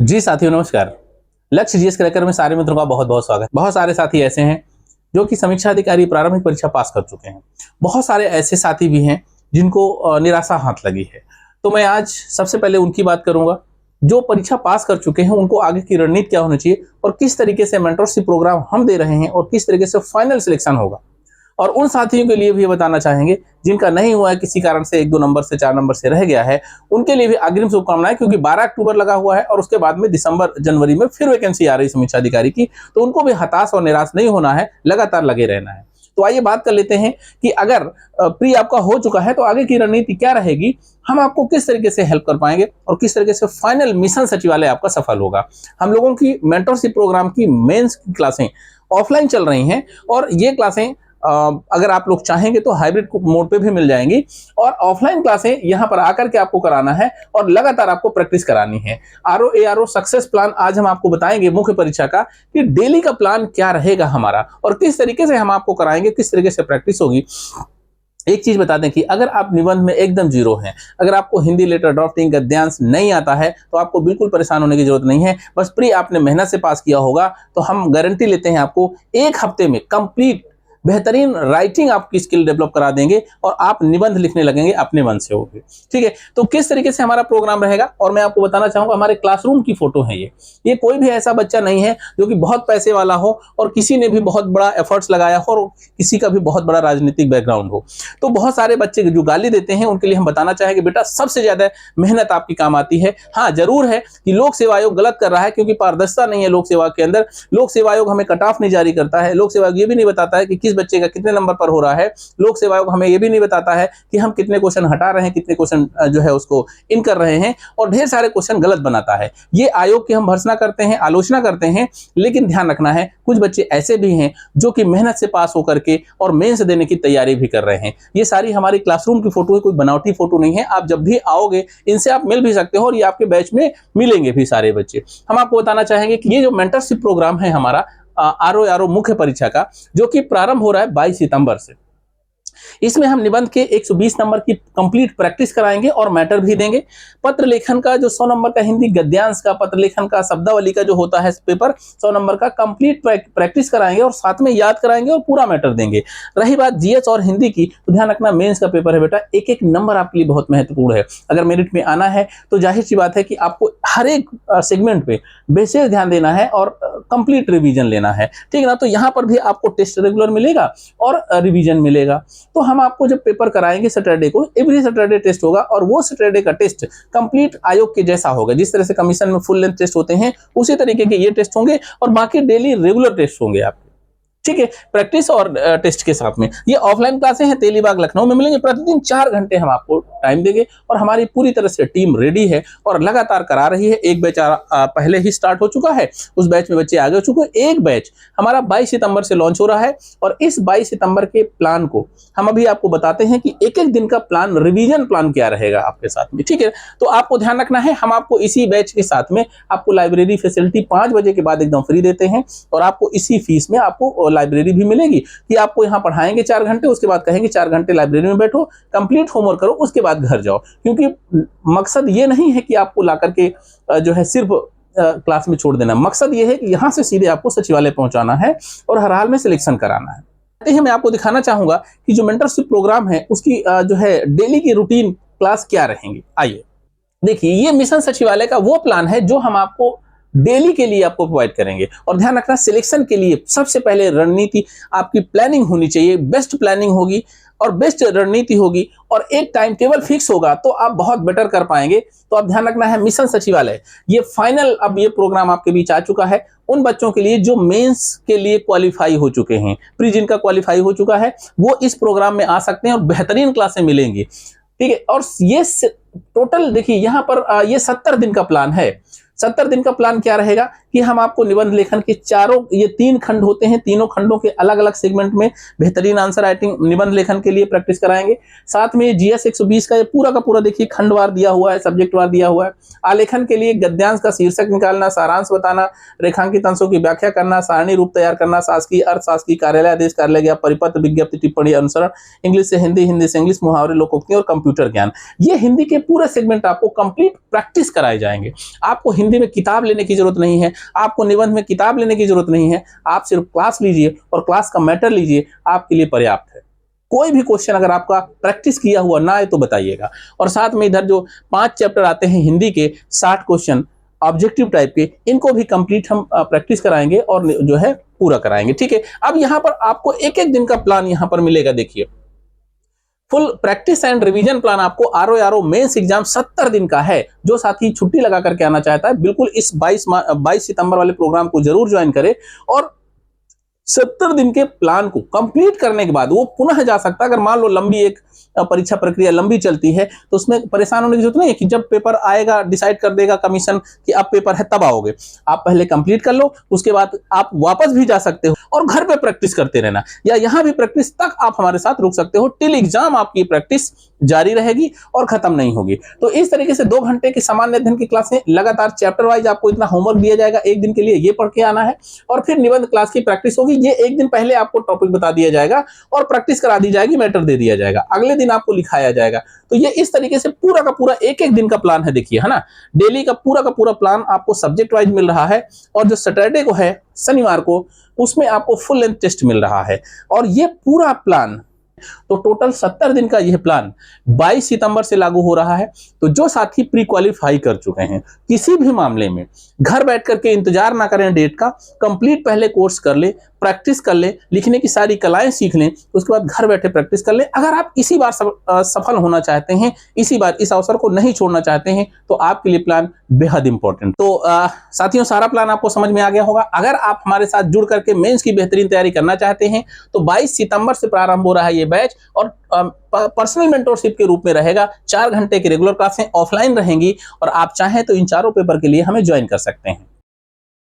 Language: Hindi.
जी साथियों नमस्कार। लक्ष्य जीएस क्रैकर में सारे मित्रों का बहुत बहुत स्वागत। बहुत सारे साथी ऐसे हैं जो कि समीक्षा अधिकारी प्रारंभिक परीक्षा पास कर चुके हैं। बहुत सारे ऐसे साथी भी हैं जिनको निराशा हाथ लगी है। तो मैं आज सबसे पहले उनकी बात करूंगा जो परीक्षा पास कर चुके हैं, उनको आगे की रणनीति क्या होनी चाहिए और किस तरीके से मेंटरशिप प्रोग्राम हम दे रहे हैं और किस तरीके से फाइनल सिलेक्शन होगा। और उन साथियों के लिए भी बताना चाहेंगे जिनका नहीं हुआ है, किसी कारण से 1-2 नंबर से 4 नंबर से रह गया है, उनके लिए भी अग्रिम शुभकामनाएं, क्योंकि 12 अक्टूबर लगा हुआ है और उसके बाद में दिसंबर जनवरी में फिर वैकेंसी आ रही समीक्षा अधिकारी की। तो उनको भी हताश और निराश नहीं होना है, लगातार लगे रहना है। तो आइए बात कर लेते हैं कि अगर प्री आपका हो चुका है तो आगे की रणनीति क्या रहेगी, हम आपको किस तरीके से हेल्प कर पाएंगे और किस तरीके से फाइनल मिशन सचिवालय आपका सफल होगा। हम लोगों की मेंटरशिप प्रोग्राम की मेंस की क्लासें ऑफलाइन चल रही हैं और ये क्लासें अगर आप लोग चाहेंगे तो हाइब्रिड मोड पे भी मिल जाएंगी और ऑफलाइन क्लासें यहां पर आकर के आपको कराना है और लगातार आपको प्रैक्टिस करानी है। आरओ एआरओ सक्सेस प्लान आज हम आपको बताएंगे मुख्य परीक्षा का कि डेली का प्लान क्या रहेगा हमारा और किस तरीके से हम आपको कराएंगे, किस तरीके से प्रैक्टिस होगी। एक चीज बता दें कि अगर आप निबंध में एकदम जीरो हैं, अगर आपको हिंदी लेटर ड्राफ्टिंग गद्यांश नहीं आता है तो आपको बिल्कुल परेशान होने की जरूरत नहीं है। बस प्री आपने मेहनत से पास किया होगा तो हम गारंटी लेते हैं आपको 1 हफ्ते में कंप्लीट बेहतरीन राइटिंग आपकी स्किल डेवलप करा देंगे और आप निबंध लिखने लगेंगे अपने मन से होगे। ठीक है, तो किस तरीके से हमारा प्रोग्राम रहेगा और मैं आपको बताना चाहूंगा हमारे क्लासरूम की फोटो है ये कोई भी ऐसा बच्चा नहीं है जो कि बहुत पैसे वाला हो और किसी ने भी बहुत बड़ा एफर्ट्स लगाया हो और किसी का भी बहुत बड़ा राजनीतिक बैकग्राउंड हो। तो बहुत सारे बच्चे जो गाली देते हैं उनके लिए हम बताना चाहेंगे बेटा सबसे ज्यादा मेहनत आपकी काम आती है। हाँ जरूर है कि लोक सेवा आयोग गलत कर रहा है क्योंकि पारदर्शिता नहीं है लोक सेवा के अंदर। लोक सेवा आयोग हमें कट ऑफ नहीं जारी करता है, लोक सेवा आयोग ये भी नहीं बताता है कि किस बच्चे का कितने नंबर पर हो रहा है, लोक सेवा आयोग हमें यह भी नहीं बताता है कि हम कितने क्वेश्चन हटा रहे हैं, कितने क्वेश्चन जो है उसको इन कर रहे हैं और ढेर सारे क्वेश्चन गलत बनाता है। ये आयोग की हम भर्त्सना करते हैं, आलोचना करते हैं, लेकिन ध्यान रखना है कुछ बच्चे ऐसे भी हैं जो कि मेहनत से पास होकर के और मेंस देने की तैयारी भी कर रहे हैं। ये सारी हमारी क्लासरूम की फोटो है, कोई बनावटी फोटो नहीं है। आप जब भी आओगे इनसे आप मिल भी सकते हो और ये आपके बैच में मिलेंगे भी सारे बच्चे। हम आपको बताना चाहेंगे कि ये जो मेंटरशिप प्रोग्राम है हमारा आरओ मुख्य परीक्षा का, जो कि प्रारंभ हो रहा है 22 सितंबर से, इसमें हम निबंध के 120 नंबर की कंप्लीट प्रैक्टिस कराएंगे और मैटर भी देंगे। पत्र लेखन का जो 100 नंबर का हिंदी गद्यांश का, पत्र लेखन का, शब्दावली का जो होता है पेपर 100 नंबर का कंप्लीट प्रैक्टिस कराएंगे और साथ में याद कराएंगे और पूरा मैटर देंगे। रही बात जीएस और हिंदी की तो ध्यान रखना मेंस का पेपर है बेटा, एक एक नंबर आपके लिए बहुत महत्वपूर्ण है। अगर मेरिट में आना है तो जाहिर सी बात है कि आपको हर एक सेगमेंट पे विशेष ध्यान देना है और कंप्लीट रिवीजन लेना है। ठीक है ना, तो यहाँ पर भी आपको टेस्ट रेगुलर मिलेगा और रिवीजन मिलेगा। तो हम आपको जब पेपर कराएंगे सैटरडे को, एवरी सैटरडे टेस्ट होगा और वो सैटरडे का टेस्ट कंप्लीट आयोग के जैसा होगा। जिस तरह से कमीशन में फुल लेंथ टेस्ट होते हैं उसी तरीके के ये टेस्ट होंगे और बाकी डेली रेगुलर टेस्ट होंगे आपके। ठीक है, प्रैक्टिस और टेस्ट के साथ में ये ऑफलाइन क्लासें हैं, तेलीबाग लखनऊ में मिलेंगे। प्रतिदिन 4 घंटे हम आपको टाइम देंगे और हमारी पूरी तरह से टीम रेडी है और लगातार करा रही है। एक बैच पहले ही स्टार्ट हो चुका है, उस बैच में बच्चे आगे हो चुके हैं। एक बैच हमारा 22 सितंबर से लॉन्च हो रहा है और इस 22 सितंबर के प्लान को हम अभी आपको बताते हैं कि एक एक दिन का प्लान, रिवीजन प्लान क्या रहेगा आपके साथ में। ठीक है, तो आपको ध्यान रखना है हम आपको इसी बैच के साथ में आपको लाइब्रेरी फैसिलिटी 5 बजे के बाद एकदम फ्री देते हैं और आपको इसी फीस में आपको लाइब्रेरी भी मिलेगी कि आपको यहाँ पढ़ाएंगे 4 घंटे, उसके बाद कहेंगे 4 घंटे लाइब्रेरी में बैठो, कंप्लीट होमवर्क करो, उसके बाद घर जाओ। क्योंकि मकसद ये नहीं है कि आपको ला करके जो है सिर्फ क्लास में छोड़ देना, मकसद ये है कि यहाँ से सीधे आपको सचिवालय पहुंचाना है और हर हाल में सिलेक्शन कराना है। मैं आपको दिखाना चाहूंगा कि जो मेंटरशिप प्रोग्राम है उसकी जो है डेली की रूटीन क्लास क्या रहेंगी। आइए देखिए, ये मिशन सचिवालय का वो प्लान है जो हम आपको डेली के लिए आपको प्रोवाइड करेंगे। और ध्यान रखना सिलेक्शन के लिए सबसे पहले रणनीति आपकी प्लानिंग होनी चाहिए, बेस्ट प्लानिंग होगी और बेस्ट रणनीति होगी और एक टाइम टेबल फिक्स होगा तो आप बहुत बेटर कर पाएंगे। तो आप ध्यान रखना है मिशन सचिवालय ये फाइनल अब ये प्रोग्राम आपके बीच आ चुका है उन बच्चों के लिए जो मेंस के लिए क्वालिफाई हो चुके हैं। प्री जिनका क्वालिफाई हो चुका है वो इस प्रोग्राम में आ सकते हैं और बेहतरीन क्लासें मिलेंगी। ठीक है, और ये टोटल देखिए यहाँ पर ये 70 दिन का प्लान है। 70 दिन का प्लान क्या रहेगा कि हम आपको निबंध लेखन के ये 3 खंड होते हैं, तीनों खंडों के अलग अलग सेगमेंट में बेहतरीन आंसर राइटिंग निबंध लेखन के लिए प्रैक्टिस कराएंगे। साथ में GS 120 का ये पूरा का पूरा देखिए खंडवार दिया हुआ है, सब्जेक्ट वार दिया हुआ है। आलेखन के लिए गद्यांश का शीर्षक निकालना, सारांश बताना, रेखांकित अंशों की व्याख्या करना, सारणी रूप तैयार करना, शासकीय, अर्धशासकीय, कार्यालय आदेश, कार्यालय ज्ञापन, परिपत्र, विज्ञप्ति, टिप्पणी, अनुसरण, इंग्लिश से हिंदी, हिंदी से इंग्लिश, मुहावरे, लोकोक्ति और कंप्यूटर ज्ञान। ये हिंदी के पूरे सेगमेंट आपको कंप्लीट प्रैक्टिस कराए जाएंगे। आपको हिंदी में किताब लेने की जरूरत नहीं है, आपको निबंध में किताब लेने की जरूरत नहीं है, आप सिर्फ क्लास लीजिए और क्लास का मैटर लीजिए, आपके लिए पर्याप्त है। कोई भी क्वेश्चन अगर आपका प्रैक्टिस किया हुआ ना है तो बताइएगा। और साथ में इधर जो 5 चैप्टर आते हैं हिंदी के 60 क्वेश्चन ऑब्जेक्टिव टाइप के, इनको भी कंप्लीट हम प्रैक्टिस कराएंगे और जो है पूरा कराएंगे। ठीक है, अब यहाँ पर आपको एक एक दिन का प्लान यहाँ पर मिलेगा। देखिए, full practice and revision plan आपको आरओ मेंस एग्जाम 70 दिन का है। जो साथी छुट्टी लगा करके आना चाहता है, बिल्कुल इस 22 सितंबर वाले प्रोग्राम को जरूर ज्वाइन करे और 70 दिन के प्लान को कंप्लीट करने के बाद वो पुनः जा सकता है। अगर मान लो लंबी एक परीक्षा प्रक्रिया लंबी चलती है तो उसमें परेशान होने की जरूरत नहीं है कि जब पेपर आएगा डिसाइड कर देगा कमीशन कि अब पेपर है तब आओगे। आप पहले कंप्लीट कर लो, उसके बाद आप वापस भी जा सकते हो और घर पे प्रैक्टिस करते रहना, या यहाँ भी प्रैक्टिस तक आप हमारे साथ रुक सकते हो। टिल एग्जाम आपकी प्रैक्टिस जारी रहेगी और खत्म नहीं होगी। तो इस तरीके से 2 घंटे की सामान्य अध्ययन की क्लासें लगातार चैप्टर वाइज आपको इतना होमवर्क दिया जाएगा, एक दिन के लिए ये पढ़ के आना है और फिर निबंध क्लास की प्रैक्टिस होगी। ये एक दिन पहले आपको टॉपिक बता दिया जाएगा और प्रैक्टिस करा दी जाएगी, मैटर दे दिया जाएगा, अगले दिन आपको लिखाया जाएगा। तो ये इस तरीके से पूरा का पूरा एक एक दिन का प्लान है। देखिए, है ना, डेली का पूरा प्लान आपको सब्जेक्ट वाइज मिल रहा है और जो सैटरडे को है, शनिवार को, उसमें आपको फुल लेंथ टेस्ट मिल रहा है। और ये पूरा प्लान, तो टोटल 70 दिन का यह प्लान 22 सितंबर से लागू हो रहा है। तो जो साथी प्री क्वालिफाई कर चुके हैं, किसी भी मामले में घर बैठ करके इंतजार ना करें डेट का, कंप्लीट पहले कोर्स कर ले, प्रैक्टिस कर ले, लिखने की सारी कलाएं सीख लें, उसके बाद घर बैठे प्रैक्टिस कर लें। अगर आप इसी बार सफल होना चाहते हैं, इसी बार इस अवसर को नहीं छोड़ना चाहते हैं, तो आपके लिए प्लान बेहद इंपॉर्टेंट। तो साथियों, सारा प्लान आपको समझ में आ गया होगा। अगर आप हमारे साथ जुड़ करके मेंस की बेहतरीन तैयारी करना चाहते हैं तो 22 सितंबर से प्रारंभ हो रहा है ये बैच और पर्सनल मेंटरशिप के रूप में रहेगा। 4 घंटे की रेगुलर क्लासें ऑफलाइन रहेंगी और आप चाहें तो इन चारों पेपर के लिए हमें ज्वाइन कर सकते हैं।